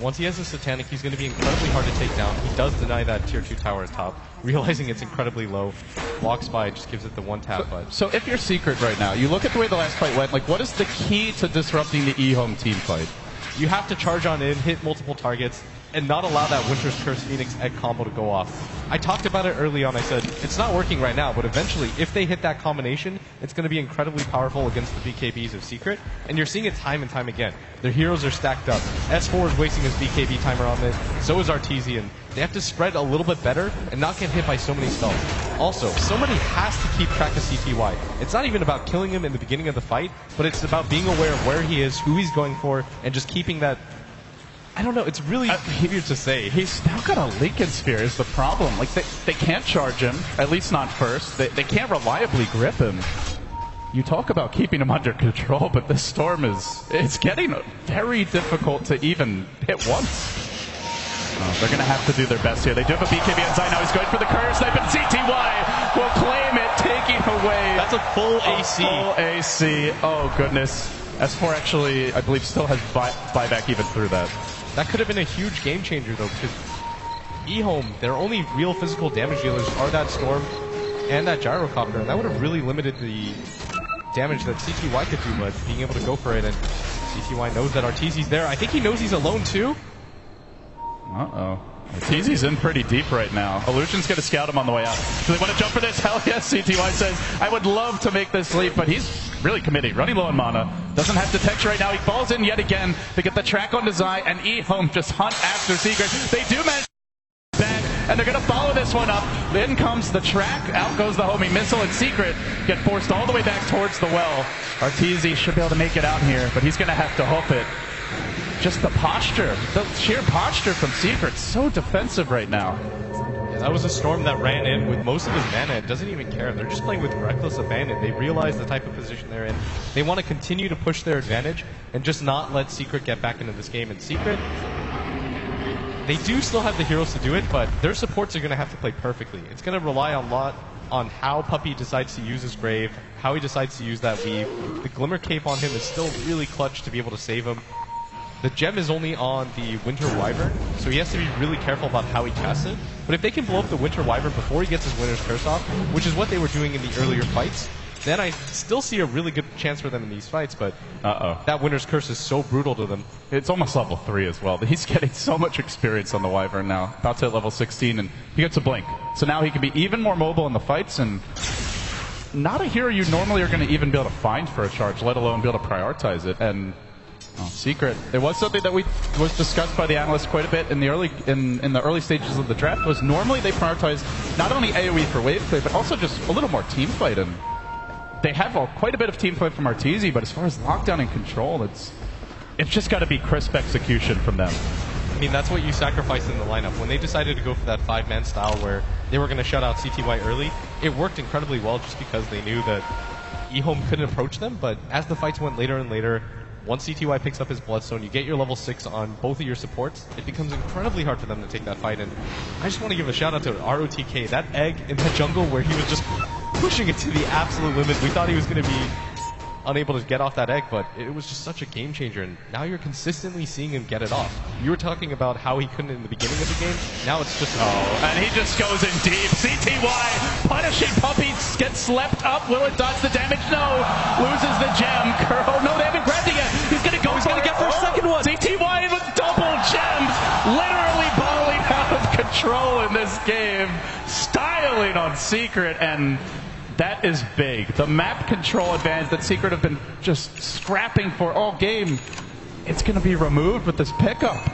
Once he has a Satanic, he's going to be incredibly hard to take down. He does deny that tier 2 tower at top, realizing it's incredibly low. Walks by, just gives it the one tap. So if you're Secret right now, you look at the way the last fight went, like what is the key to disrupting the E-Home team fight? You have to charge on in, hit multiple targets, and not allow that Winter's Curse Phoenix egg combo to go off. I talked about it early on. I said, it's not working right now, but eventually, if they hit that combination, it's going to be incredibly powerful against the BKBs of Secret, and you're seeing it time and time again. Their heroes are stacked up. S4 is wasting his BKB timer on it, so is Arteezy, and they have to spread a little bit better and not get hit by so many spells. Also, somebody has to keep track of CTY. It's not even about killing him in the beginning of the fight, but it's about being aware of where he is, who he's going for, and just keeping that. I don't know, it's really weird to say. He's now got a Lincoln Sphere is the problem. Like, they can't charge him, at least not first. They can't reliably grip him. You talk about keeping him under control, but this Storm it's getting very difficult to even hit once. They're going to have to do their best here. They do have a BKB inside now. He's going for the courier snipe, and CTY will claim it, taking away. That's a full AC. Full AC. Oh, goodness. S4 actually, I believe, still has buyback even through that. That could have been a huge game changer, though, because E-Home, their only real physical damage dealers are that Storm and that Gyrocopter, and that would have really limited the damage that CTY could do, but being able to go for it, and CTY knows that Arteezy's there. I think he knows he's alone, too. Uh-oh. Arteezy's in pretty deep right now. Illusion's going to scout him on the way out. Do they want to jump for this? Hell yes, CTY says, I would love to make this leap, but he's really committing. Running low on mana. Doesn't have detection right now. He falls in yet again to get the track on Zai, and E-Home just hunt after Secret. They do manage back, and they're going to follow this one up. In comes the track. Out goes the homing missile, and Secret get forced all the way back towards the well. Arteezy should be able to make it out here, but he's going to have to hoof it. Just the posture, the sheer posture from Secret, so defensive right now. Yeah, that was a Storm that ran in with most of his mana and doesn't even care. They're just playing with reckless abandon. They realize the type of position they're in. They want to continue to push their advantage and just not let Secret get back into this game. And Secret, they do still have the heroes to do it, but their supports are going to have to play perfectly. It's going to rely a lot on how Puppey decides to use his Grave, how he decides to use that Weave. The Glimmer Cape on him is still really clutch to be able to save him. The gem is only on the Winter Wyvern, so he has to be really careful about how he casts it. But if they can blow up the Winter Wyvern before he gets his Winter's Curse off, which is what they were doing in the earlier fights, then I still see a really good chance for them in these fights, but that Winter's Curse is so brutal to them. It's almost level 3 as well. He's getting so much experience on the Wyvern now. About to hit level 16, and he gets a blink. So now he can be even more mobile in the fights, and not a hero you normally are going to even be able to find for a charge, let alone be able to prioritize it. And Secret. It was something that was discussed by the analysts quite a bit in the early stages of the draft. Was normally they prioritize not only AOE for wave play, but also just a little more team fight. And they have quite a bit of team fight from Arteezy, but as far as lockdown and control, it's just got to be crisp execution from them. I mean, that's what you sacrificed in the lineup. When they decided to go for that 5-man style where they were going to shut out CTY early, it worked incredibly well just because they knew that E-Home couldn't approach them. But as the fights went later and later, once CTY picks up his Bloodstone, you get your level 6 on both of your supports, it becomes incredibly hard for them to take that fight. And I just want to give a shout out to ROTK. That egg in the jungle where he was just pushing it to the absolute limit. We thought he was going to be unable to get off that egg, but it was just such a game changer, and now you're consistently seeing him get it off. You were talking about how he couldn't in the beginning of the game, now it's just... and he just goes in deep. CTY punishing Puppey, gets slept up. Will it dodge the damage? No. Loses the gem. Curl, no, they haven't grabbed it yet. He's gonna go for get for a second one. CTY with double gems, literally balling out of control in this game. Styling on Secret, and that is big. The map control advantage that Secret have been just scrapping for all game, it's going to be removed with this pickup.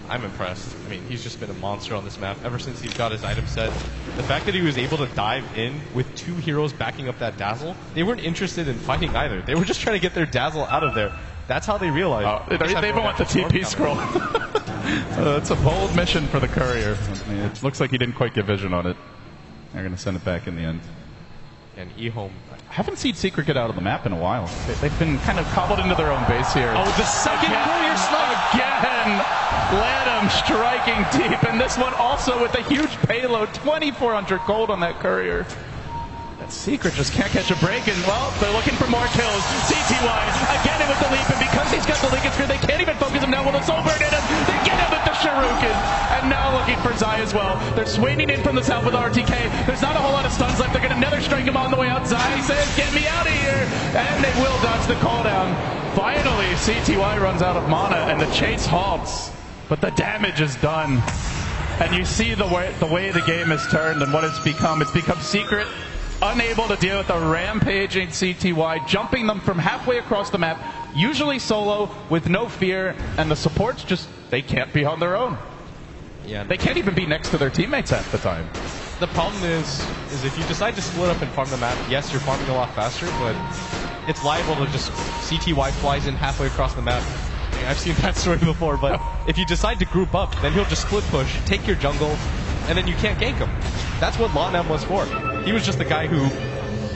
I'm impressed. I mean, he's just been a monster on this map ever since he's got his item set. The fact that he was able to dive in with 2 heroes backing up that Dazzle, they weren't interested in fighting either. They were just trying to get their Dazzle out of there. That's how they realized. They even want the TP scroll. It's a bold mission for the courier. I mean, it looks like he didn't quite get vision on it. They're going to send it back in the end. And E-Home. I haven't seen Secret get out of the map in a while. They've been kind of cobbled into their own base here. Oh, the second courier snipe! Again! Ladham striking deep, and this one also with a huge payload. 2,400 gold on that courier. That Secret just can't catch a break, and well, they're looking for more kills. CTY again with the leap, and because he's got the Lincoln Sphere, they can't even focus him now with a Soul Burn in him. They CTY as well. They're swinging in from the south with RTK. There's not a whole lot of stuns left. They're going to nether strike him on the way out. Zai says, get me out of here. And they will dodge the cooldown. Finally, CTY runs out of mana and the chase halts. But the damage is done. And you see the way the game has turned and what it's become. It's become Secret unable to deal with a rampaging CTY, jumping them from halfway across the map, usually solo, with no fear, and the supports just, they can't be on their own. Yeah, they can't even be next to their teammates at the time. The problem is if you decide to split up and farm the map, yes, you're farming a lot faster, but it's liable to just CTY flies in halfway across the map. I've seen that story before, but if you decide to group up, then he'll just split push, take your jungle, and then you can't gank him. That's what Lanem was for. He was just the guy who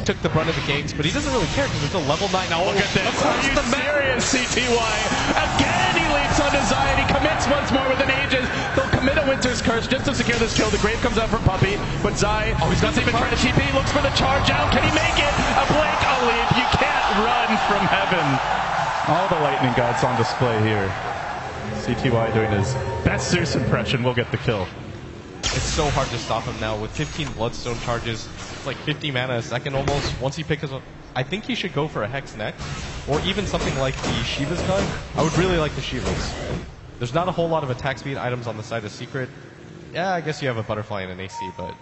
took the brunt of the ganks, but he doesn't really care because it's a level 9. Now look at this. Are you serious, CTY? Again, he leaps on Zai and he commits once more with an Aegis. They'll commit a Winter's Curse just to secure this kill. The Grave comes out for Puppey, but Zai, he's not even trying to TP. He looks for the charge out. Can he make it? A blink, a leap. You can't run from heaven. All the lightning gods on display here. CTY doing his best Zeus impression will get the kill. It's so hard to stop him now with 15 Bloodstone charges. It's like 50 mana a second almost. Once he picks up, I think he should go for a Hex next, or even something like the Shiva's gun. I would really like the Shiva's. There's not a whole lot of attack speed items on the side of Secret. Yeah, I guess you have a Butterfly and an AC, but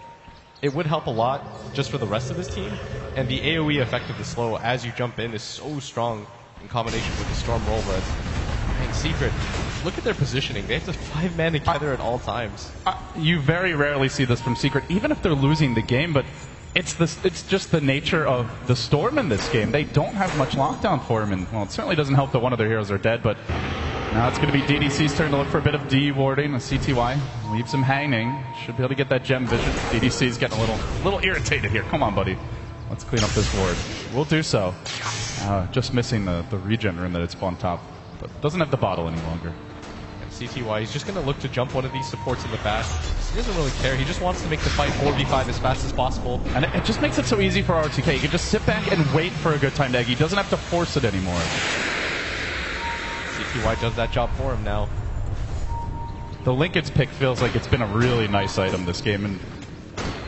it would help a lot just for the rest of his team. And the AoE effect of the slow as you jump in is so strong in combination with the Storm Roll Red. And Secret, look at their positioning. They have to 5-man together at all times. You very rarely see this from Secret, even if they're losing the game, but it's just the nature of the Storm in this game. They don't have much lockdown for him, and well, it certainly doesn't help that one of their heroes are dead, but now it's going to be DDC's turn to look for a bit of D-warding. CTY leaves him hanging. Should be able to get that gem vision. DDC's getting a little irritated here. Come on, buddy. Let's clean up this ward. We'll do so. Just missing the regen rune that it's on top. But doesn't have the bottle any longer. And CTY, he's just going to look to jump one of these supports in the back. He doesn't really care. He just wants to make the fight 4v5 as fast as possible. And it just makes it so easy for RTK. He can just sit back and wait for a good time to egg. He doesn't have to force it anymore. CTY does that job for him now. The Linken's pick feels like it's been a really nice item this game. And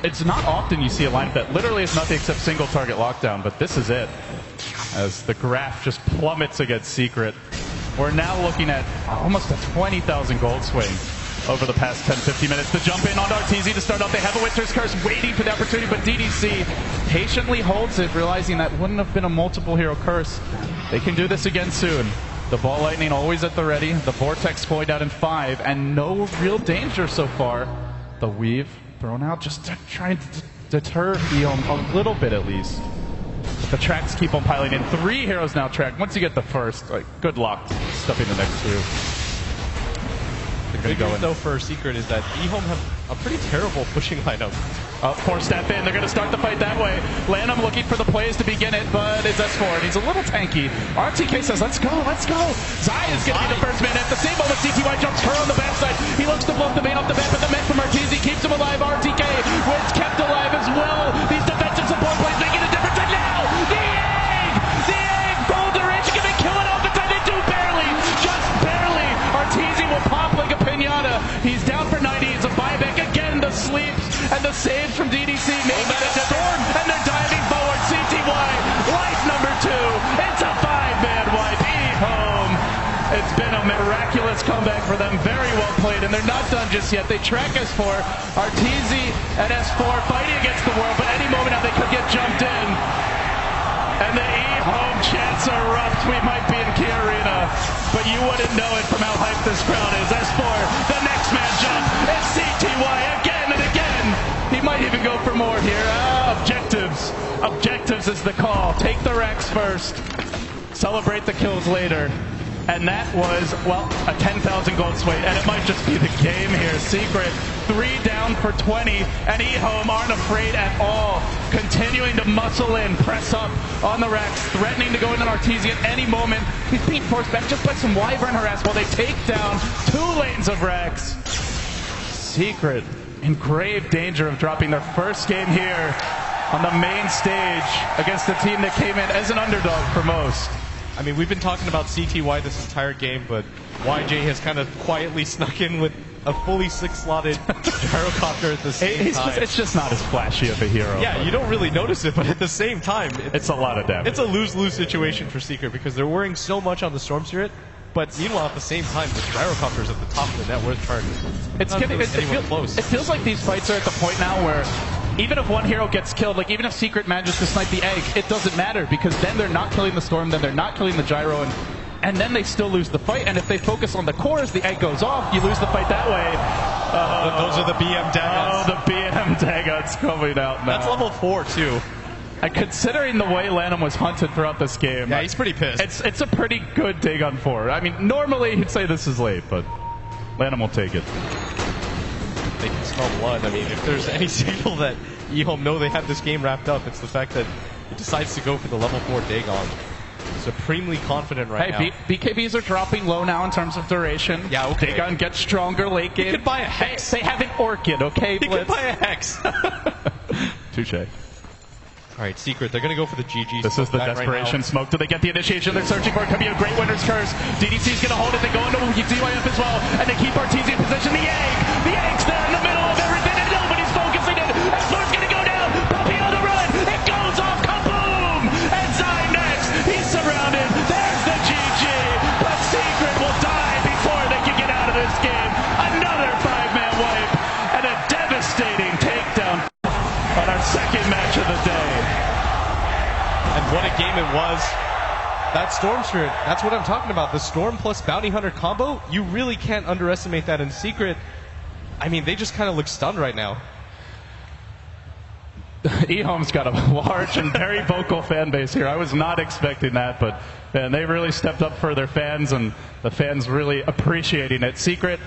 it's not often you see a lineup that literally is nothing except single target lockdown, but this is it. As the graph just plummets against Secret. We're now looking at almost a 20,000 gold swing over the past 10-15 minutes. To jump in on Arteezy to start off. They have a Winter's Curse waiting for the opportunity, but DDC patiently holds it, realizing that wouldn't have been a multiple hero curse. They can do this again soon. The Ball Lightning always at the ready. The Vortex going out in 5, and no real danger so far. The Weave thrown out just to try and deter Eom a little bit at least. The tracks keep on piling in. 3 heroes now tracked. Once you get the first, like, good luck stuffing the next 2. The good news, though, for Secret is that eHome have a pretty terrible pushing lineup. 4-step in. They're going to start the fight that way. Lanham looking for the plays to begin it, but it's S4, and he's a little tanky. RTK says, let's go, let's go. Zai is going to be the first man. At the same moment, CTY jumps her on the backside. He looks to blow up the main off the bat, but the men from Arteezy keeps him alive. RTK was kept alive as well. These defensive support plays making a difference. And now, the egg! The egg! Boulder Ridge going to kill it off. It's they do barely, just barely. Arteezy will pop like a pinata. He's down for 90. It's a buyback again. The sleeps and the saves from DDC make it a storm, and they're diving forward. CTY, life number 2. It's a 5-man wipe. E-home. It's been a miraculous comeback for them. Very well played, and they're not done just yet. They track S4. Arteezy and S4 fighting against the world, but any moment now they could get jumped in. And the E-home chants erupt. We might be in Key Arena, but you wouldn't know it from how hyped this crowd is. S4, the next man jump. It's CTY again and again. He might even go for more here. Objectives. Objectives is the call. Take the Rex first. Celebrate the kills later. And that was, well, a 10,000 gold swing, and it might just be the game here. Secret, 3 down for 20, and eHome aren't afraid at all. Continuing to muscle in, press up on the Rex, threatening to go into Arteezy at any moment. He's being forced back just by some Wyvern harass while they take down 2 lanes of Rex. Secret in grave danger of dropping their first game here on the main stage against a team that came in as an underdog for most. I mean, we've been talking about CTY this entire game, but YJ has kind of quietly snuck in with a fully six-slotted gyrocopter at the same time. It's just not as flashy of a hero. Yeah, you don't really notice it, but at the same time, it's a lot of damage. It's a lose-lose situation for Secret because they're worrying so much on the Storm Spirit, but meanwhile, at the same time, the gyrocopter's at the top of the net worth chart. It feels like these fights are at the point now where even if one hero gets killed, like even if Secret manages to snipe the egg, it doesn't matter because then they're not killing the Storm, then they're not killing the gyro, and then they still lose the fight. And if they focus on the cores, the egg goes off, you lose the fight that way. Those are the BM Daggons. Oh, the BM Daggons coming out now. That's level 4, too. And considering the way Lanham was hunted throughout this game, yeah, he's pretty pissed. It's a pretty good Dagon 4. I mean, normally he'd say this is late, but Lanham will take it. They can smell blood. I mean, if there's any signal that eHome know they have this game wrapped up, it's the fact that he decides to go for the level 4 Dagon. Supremely confident right now. BKBs are dropping low now in terms of duration. Yeah, okay. Dagon gets stronger late game. He could buy a Hex. They have an Orchid, okay, Blitz? He could buy a Hex. Touche. All right, Secret, they're going to go for the GG. This is the desperation smoke. Do they get the initiation they're searching for? It could be a great winner's curse. DDC's going to hold it. They go into DYF as well, and they keep Arteezy in position. The egg's there in the middle of everything, and nobody's focusing it. And Storm's going to go down. Puppy on the run. It goes off. Kaboom! And Zyme next. He's surrounded. There's the GG. But Secret will die before they can get out of this game. Another 5-man wipe, and a devastating takedown on our second match of the day. And what a game it was. That Storm Spirit, that's what I'm talking about. The Storm plus Bounty Hunter combo, you really can't underestimate that in Secret. I mean, they just kind of look stunned right now. eHome's got a large and very vocal fan base here. I was not expecting that, but man, they really stepped up for their fans, and the fans really appreciating it. Secret